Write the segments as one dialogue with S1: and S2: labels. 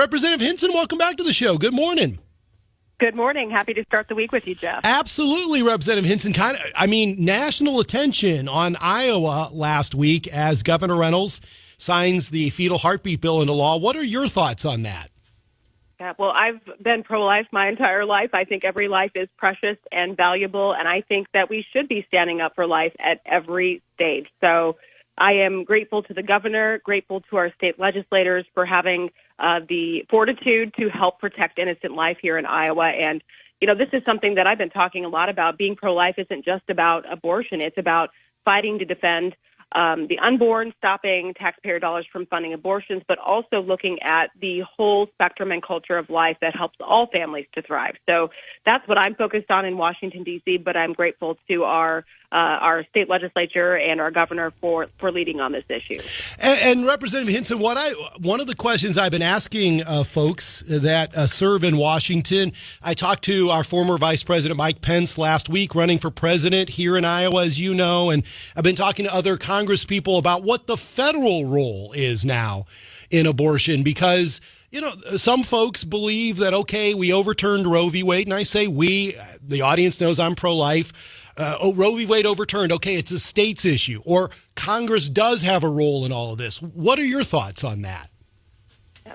S1: Representative Hinson, welcome back to the show. Good morning.
S2: Good morning. Happy to start the week with you, Jeff.
S1: Absolutely, Representative Hinson. National attention on Iowa last week as Governor Reynolds signs the fetal heartbeat bill into law. What are your thoughts on that?
S2: Yeah, well, I've been pro-life my entire life. I think every life is precious and valuable, and I think that we should be standing up for life at every stage. So I am grateful to the governor, grateful to our state legislators for having the fortitude to help protect innocent life here in Iowa. And, this is something that I've been talking a lot about. Being pro-life isn't just about abortion. It's about fighting to defend the unborn, stopping taxpayer dollars from funding abortions, but also looking at the whole spectrum and culture of life that helps all families to thrive. So that's what I'm focused on in Washington, D.C., but I'm grateful to our state legislature and our governor for leading on this issue.
S1: And Representative Hinson, one of the questions I've been asking folks that serve in Washington, I talked to our former Vice President Mike Pence last week, running for president here in Iowa, as you know, and I've been talking to other Congress people about what the federal role is now in abortion, because some folks believe that, okay, we overturned Roe v. Wade, and I say we, the audience knows I'm pro-life. Roe v. Wade overturned. Okay, it's a state's issue, or Congress does have a role in all of this. What are your thoughts on that?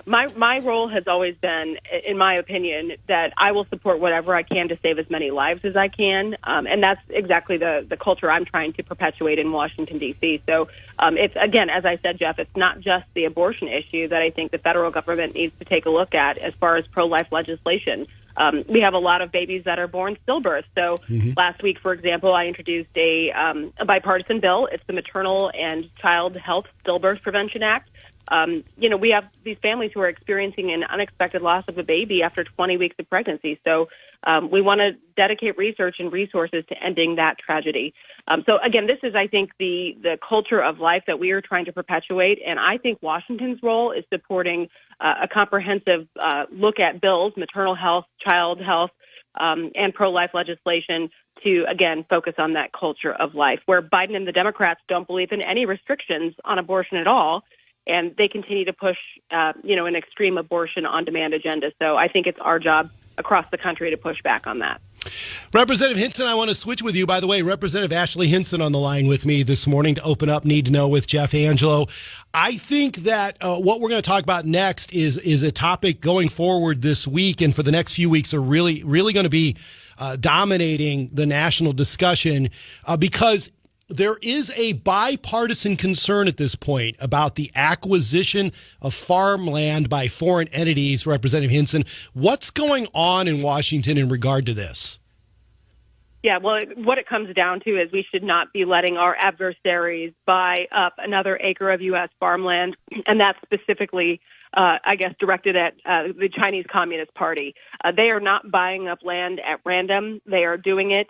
S2: My role has always been, in my opinion, that I will support whatever I can to save as many lives as I can, and that's exactly the culture I'm trying to perpetuate in Washington, D.C. So it's, again, as I said, Jeff, it's not just the abortion issue that I think the federal government needs to take a look at as far as pro-life legislation. We have a lot of babies that are born stillbirth. So last week, for example, I introduced a bipartisan bill. It's the Maternal and Child Health Stillbirth Prevention Act. We have these families who are experiencing an unexpected loss of a baby after 20 weeks of pregnancy. So we want to dedicate research and resources to ending that tragedy. So again, this is, I think, the culture of life that we are trying to perpetuate. And I think Washington's role is supporting a comprehensive look at bills, maternal health, child health, and pro-life legislation to, again, focus on that culture of life, where Biden and the Democrats don't believe in any restrictions on abortion at all. And they continue to push, an extreme abortion on-demand agenda. So I think it's our job across the country to push back on that.
S1: Representative Hinson, I want to switch with you. By the way, Representative Ashley Hinson on the line with me this morning to open up Need to Know with Jeff Angelo. I think that what we're going to talk about next is a topic going forward this week and for the next few weeks are really going to be dominating the national discussion because there is a bipartisan concern at this point about the acquisition of farmland by foreign entities. Representative Hinson, what's going on in Washington in regard to this?
S2: Yeah, well, what it comes down to is we should not be letting our adversaries buy up another acre of U.S. farmland, and that's specifically, directed at the Chinese Communist Party. They are not buying up land at random. They are doing it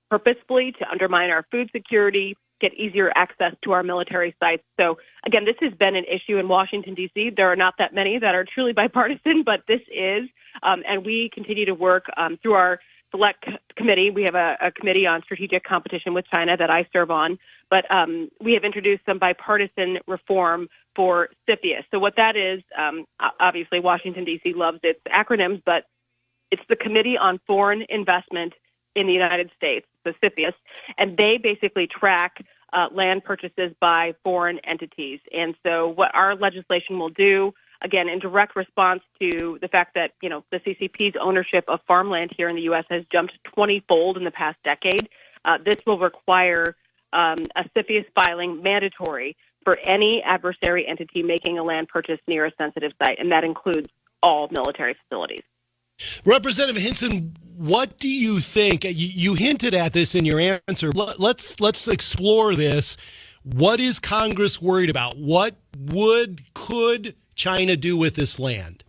S2: purposefully to undermine our food security, get easier access to our military sites. So, again, this has been an issue in Washington, D.C. There are not that many that are truly bipartisan, but this is, and we continue to work through our select committee. We have a committee on strategic competition with China that I serve on, but we have introduced some bipartisan reform for CFIUS. So what that is, obviously Washington, D.C. loves its acronyms, but it's the Committee on Foreign Investment in the United States, the CFIUS, and they basically track land purchases by foreign entities. And so what our legislation will do, again, in direct response to the fact that, the CCP's ownership of farmland here in the U.S. has jumped 20-fold in the past decade, this will require a CFIUS filing mandatory for any adversary entity making a land purchase near a sensitive site, and that includes all military facilities.
S1: Representative Hinson, what do you think? You hinted at this in your answer. Let's explore this. What is Congress worried about? What could China do with this land?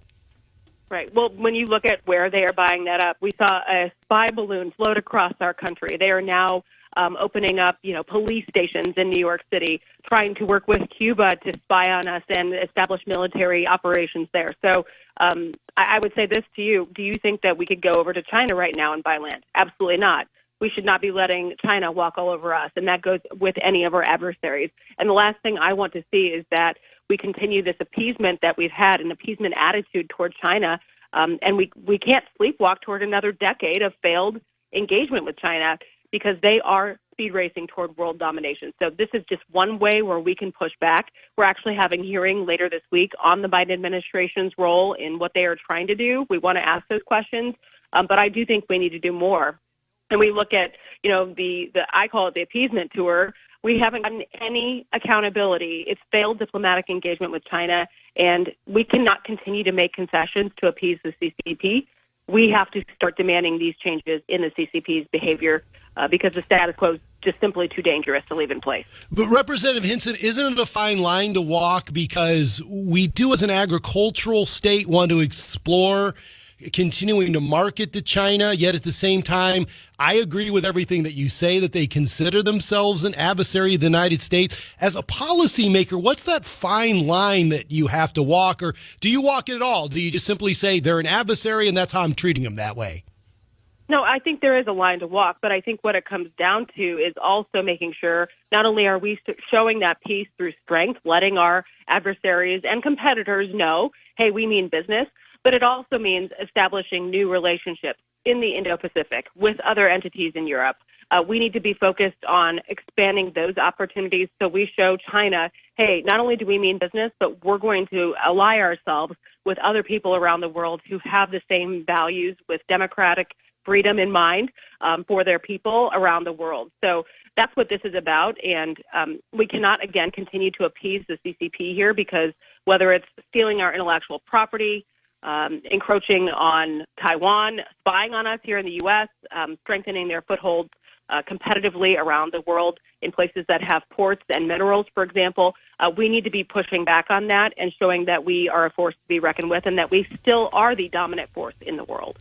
S2: Right. Well, when you look at where they are buying that up, we saw a spy balloon float across our country. They are now opening up, police stations in New York City, trying to work with Cuba to spy on us and establish military operations there. So I would say this to you. Do you think that we could go over to China right now and buy land? Absolutely not. we should not be letting China walk all over us. And that goes with any of our adversaries. And the last thing I want to see is that we continue this appeasement that we've had, an appeasement attitude toward China. And we can't sleepwalk toward another decade of failed engagement with China because they are speed racing toward world domination. So this is just one way where we can push back. We're actually having a hearing later this week on the Biden administration's role in what they are trying to do. We want to ask those questions, but I do think we need to do more. And we look at, the I call it the appeasement tour. We haven't gotten any accountability. It's failed diplomatic engagement with China, and we cannot continue to make concessions to appease the CCP. We have to start demanding these changes in the CCP's behavior because the status quo is just simply too dangerous to leave in place.
S1: But Representative Hinson, isn't it a fine line to walk? Because we do, as an agricultural state, want to explore continuing to market to China, yet at the same time, I agree with everything that you say, that they consider themselves an adversary of the United States. As a policymaker, what's that fine line that you have to walk, or do you walk it at all? Do you just simply say they're an adversary and that's how I'm treating them that way?
S2: No, I think there is a line to walk, but I think what it comes down to is also making sure not only are we showing that peace through strength, letting our adversaries and competitors know, hey, we mean business, but it also means establishing new relationships in the Indo-Pacific with other entities in Europe. We need to be focused on expanding those opportunities so we show China, hey, not only do we mean business, but we're going to ally ourselves with other people around the world who have the same values with democratic freedom in mind for their people around the world. So that's what this is about. And we cannot, again, continue to appease the CCP here because whether it's stealing our intellectual property, encroaching on Taiwan, spying on us here in the U.S., strengthening their foothold competitively around the world in places that have ports and minerals, for example. We need to be pushing back on that and showing that we are a force to be reckoned with and that we still are the dominant force in the world.